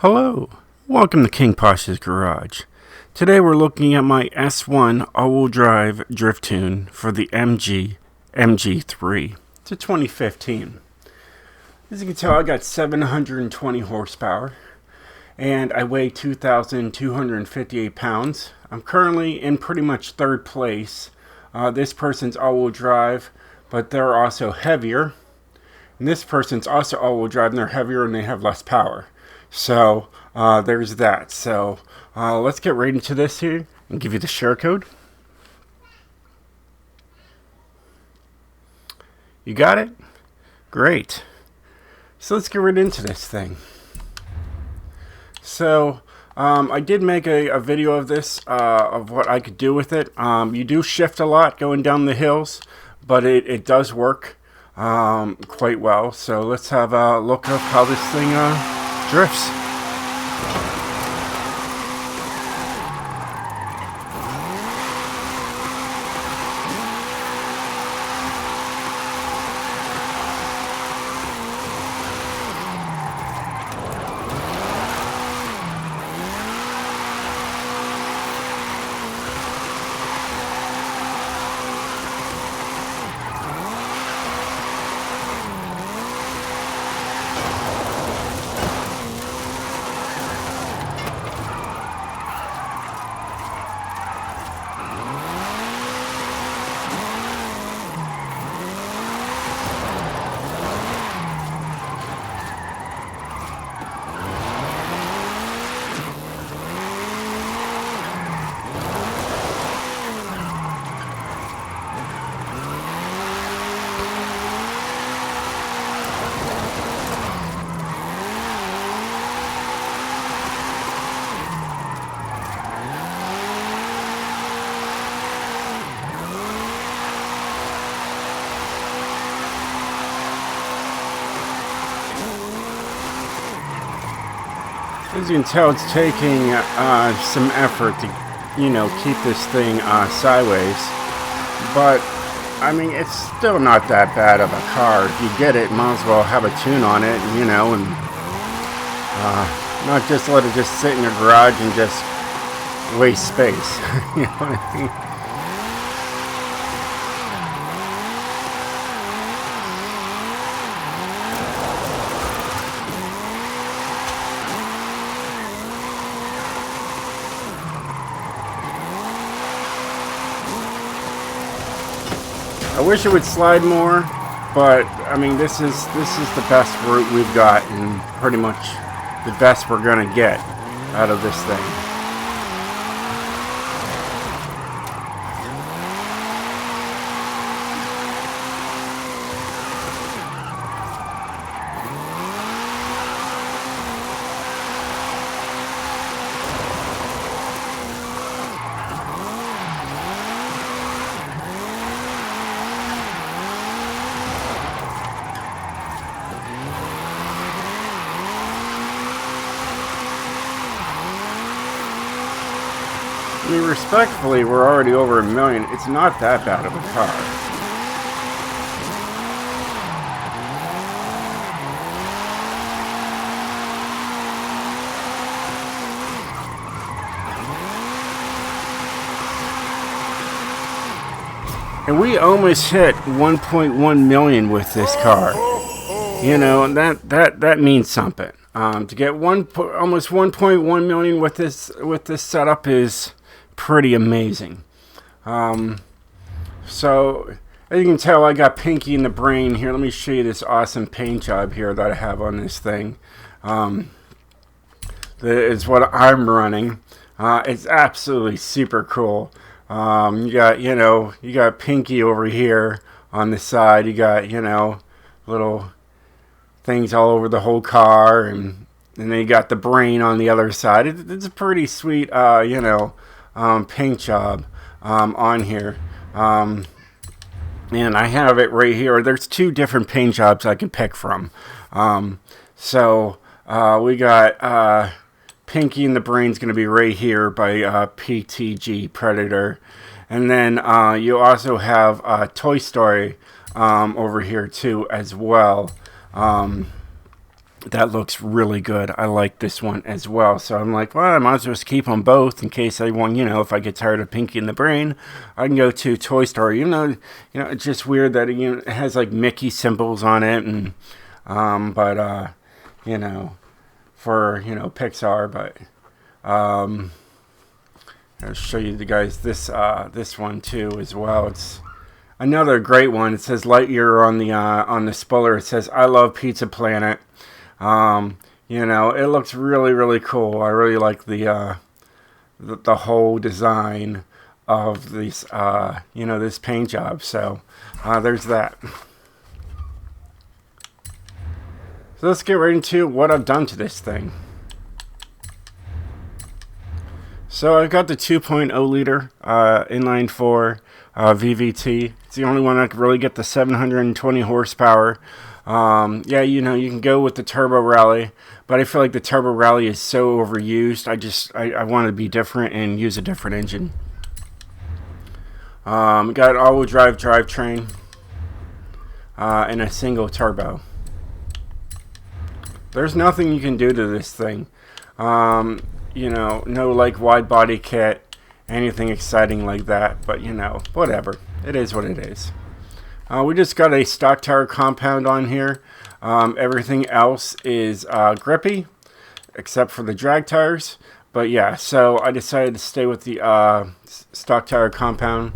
Hello, welcome to King Posh's Garage. Today we're looking at my S1 all-wheel drive drift tune for the MG3. It's a 2015. As you can tell, I got 720 horsepower and I weigh 2,258 pounds. I'm currently in pretty much third place. This person's all-wheel drive, but they're also heavier. And this person's also all-wheel drive and they're heavier and they have less power. So there's that. So let's get right into this here and give you the share code. You got it? Great. So let's get right into this thing. So I did make a video of this, of what I could do with it. You do shift a lot going down the hills, but it does work quite well. So let's have a look at how this thing drifts. As you can tell, it's taking some effort to, keep this thing sideways. But, I mean, it's still not that bad of a car. If you get it, might as well have a tune on it, and not just let it just sit in your garage and just waste space. You know what I mean? I wish it would slide more, but I mean this is the best route we've got and pretty much the best we're gonna get out of this thing. I mean, respectfully, we're already over 1 million. It's not that bad of a car. And we almost hit 1.1 million with this car. You know, and that means something. To get almost 1.1 million with this setup is pretty amazing. So as you can tell, I got pinky in the brain here. Let me show you this awesome paint job here that I have on this thing. That is what I'm running. It's absolutely super cool. You got pinky over here on the side. You got, little things all over the whole car, and then you got the brain on the other side. It's a pretty sweet, paint job on here. And I have it right here. There's two different paint jobs I can pick from. So we got Pinky and the Brain's going to be right here by PTG Predator. And then you also have Toy Story over here too as well. that looks really good. I like this one as well. So I'm like, well, I might as well just keep them both in case I want, if I get tired of Pinky and the Brain, I can go to Toy Story. It's just weird that it has like Mickey symbols on it, and for Pixar. But I'll show you the guys this one too as well. It's another great one. It says Lightyear on the spoiler. It says I love Pizza Planet. It looks really, really cool. I really like the whole design of this, this paint job. So, there's that. So let's get right into what I've done to this thing. So I've got the 2.0 liter inline 4 VVT. It's the only one that can really get the 720 horsepower. You can go with the Turbo Rally, but I feel like the Turbo Rally is so overused. I want to be different and use a different engine. Got an all-wheel drive drivetrain and a single turbo. There's nothing you can do to this thing. No like wide body kit, anything exciting like that, but whatever. It is what it is. We just got a stock tire compound on here. Everything else is grippy, except for the drag tires. But yeah, so I decided to stay with the stock tire compound.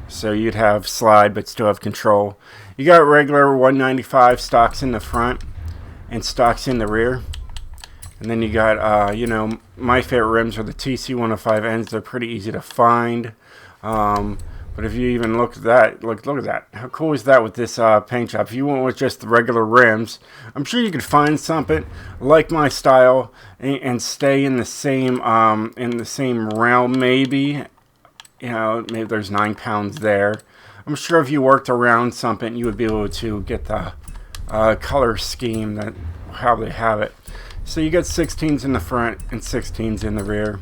So you'd have slide, but still have control. You got regular 195 stocks in the front and stocks in the rear. And then you got, my favorite rims are the TC105Ns. They're pretty easy to find. But if you even look at that, look at that. How cool is that with this paint job? If you went with just the regular rims, I'm sure you could find something like my style and stay in the same realm. Maybe, maybe there's 9 pounds there. I'm sure if you worked around something, you would be able to get the color scheme that how they have it. So you got 16s in the front and 16s in the rear.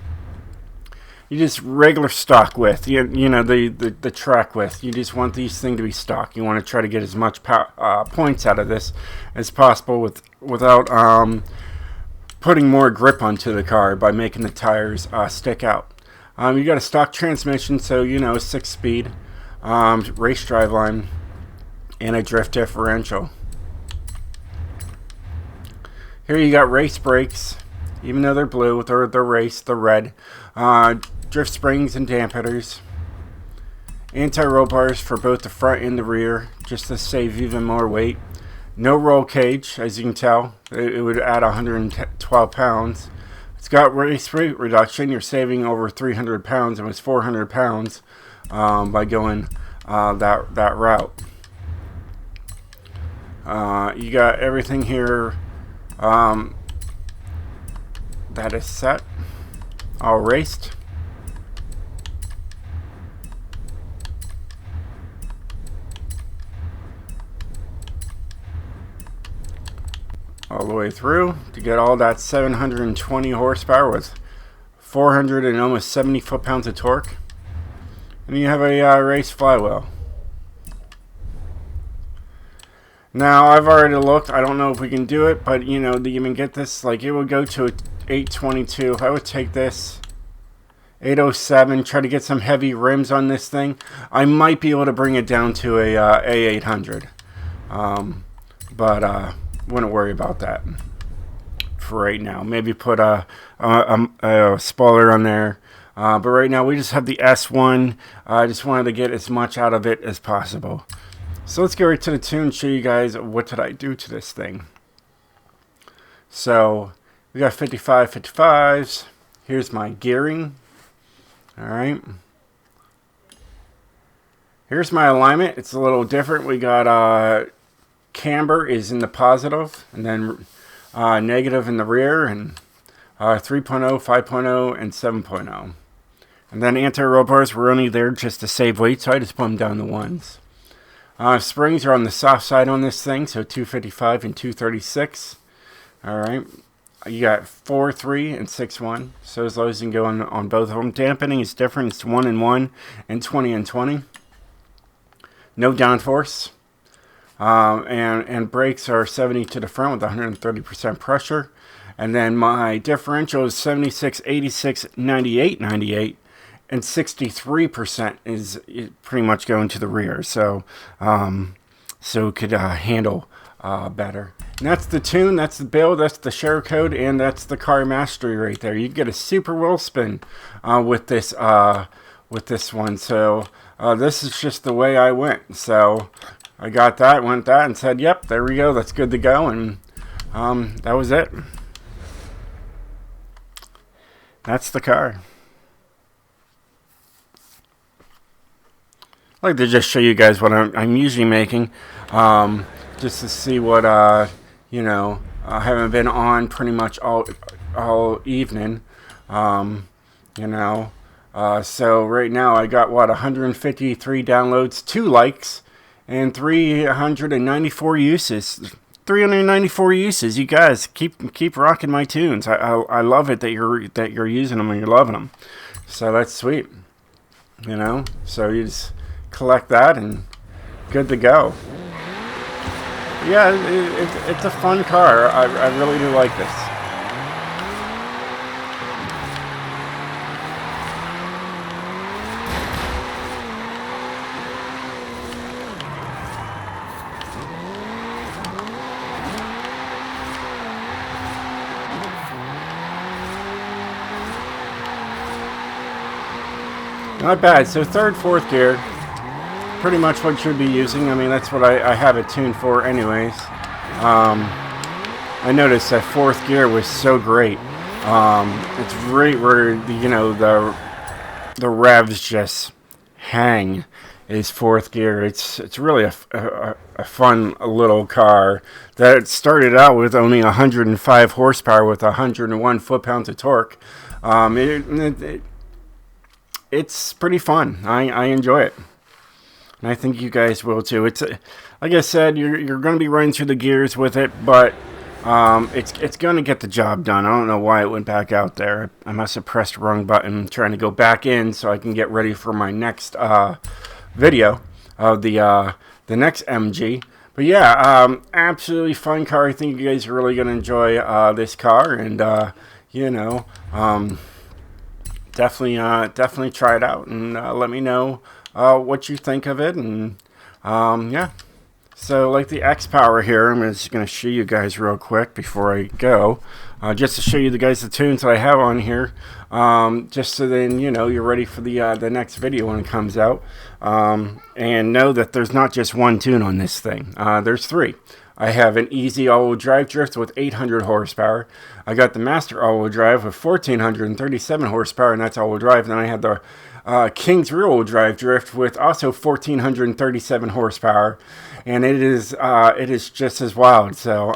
You just regular stock width, the track width. You just want these things to be stock. You want to try to get as much points out of this as possible without putting more grip onto the car by making the tires stick out. You got a stock transmission, so 6-speed, race driveline, and a drift differential. Here you got race brakes, even though they're blue, they're race, they're red. Drift springs and dampeners. Anti-roll bars for both the front and the rear, just to save even more weight. No roll cage, as you can tell. It would add 112 pounds. It's got race weight reduction. You're saving over 300 pounds. It was 400 pounds by going that route. You got everything here that is set, all raced. All the way through to get all that 720 horsepower with 400 and almost 70 foot-pounds of torque. And you have a race flywheel. Now, I've already looked. I don't know if we can do it, but, to even get this, like, it would go to a 822. If I would take this 807, try to get some heavy rims on this thing, I might be able to bring it down to a A800. But wouldn't worry about that for right now. Maybe put a spoiler on there. But right now, we just have the S1. I just wanted to get as much out of it as possible. So let's get right to the tune and show you guys what did I do to this thing. So we got 55s. Here's my gearing. Alright. Here's my alignment. It's a little different. We got camber is in the positive, and then negative in the rear, and 3.0, 5.0, and 7.0. And then anti-roll bars were only there just to save weight, so I just put them down to 1s. Springs are on the soft side on this thing, so 255 and 236. Alright. You got 4.3 and 6.1, so as low as you can go on both of them. Dampening is different. It's 1 and 1 and 20 and 20. No downforce. and brakes are 70 to the front with 130% pressure. And then my differential is 76, 86, 98, 98, and 63% is pretty much going to the rear. So, so it could handle better. And that's the tune, that's the build, that's the share code, and that's the car mastery right there. You get a super wheel spin with this one. So this is just the way I went. So I got that, went that, and said, yep, there we go, that's good to go. And that was it. That's the car. I'd like to just show you guys what I'm usually making, just to see what, you know, I haven't been on pretty much all evening, you know. So right now I got, what, 153 downloads, 2 likes, and 394 uses. 394 uses. You guys keep rocking my tunes. I love it that you're using them and you're loving them. So that's sweet. You know. So you just collect that and good to go. Yeah, it's a fun car. I really do like this. Not bad. So third, fourth gear, pretty much what you should be using. I mean, that's what I have it tuned for anyways. I noticed that fourth gear was so great. It's right where, you know, the revs just hang is fourth gear. It's really a fun little car that started out with only 105 horsepower with 101 foot-pounds of torque. It's pretty fun. I enjoy it, and I think you guys will too. It's like I said, you're going to be running through the gears with it, but it's going to get the job done. I don't know why it went back out there. I must have pressed the wrong button, trying to go back in so I can get ready for my next video of the next MG. But yeah, absolutely fun car. I think you guys are really going to enjoy this car, and you know. Definitely try it out and let me know what you think of it. And yeah, so like the X Power here, I'm just going to show you guys real quick before I go, just to show you the tunes that I have on here, just so then you know you're ready for the next video when it comes out, and know that there's not just one tune on this thing. There's 3. I have an easy all-wheel drive drift with 800 horsepower. I got the master all-wheel drive with 1,437 horsepower, and that's all-wheel drive. Then I had the King's rear-wheel drive drift with also 1,437 horsepower, and it is just as wild. So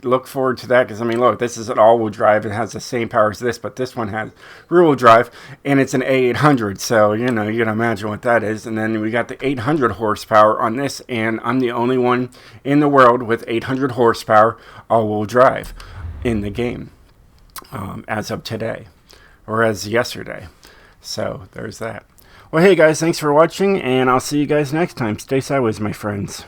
look forward to that, because I mean, look, this is an all-wheel drive. It has the same power as this, but this one has rear-wheel drive, and it's an A800. So you know, you can imagine what that is. And then we got the 800 horsepower on this, and I'm the only one in the world with 800 horsepower all-wheel drive in the game as of today, or as yesterday. So there's that. Well, hey guys, thanks for watching, and I'll see you guys next time. Stay sideways, my friends.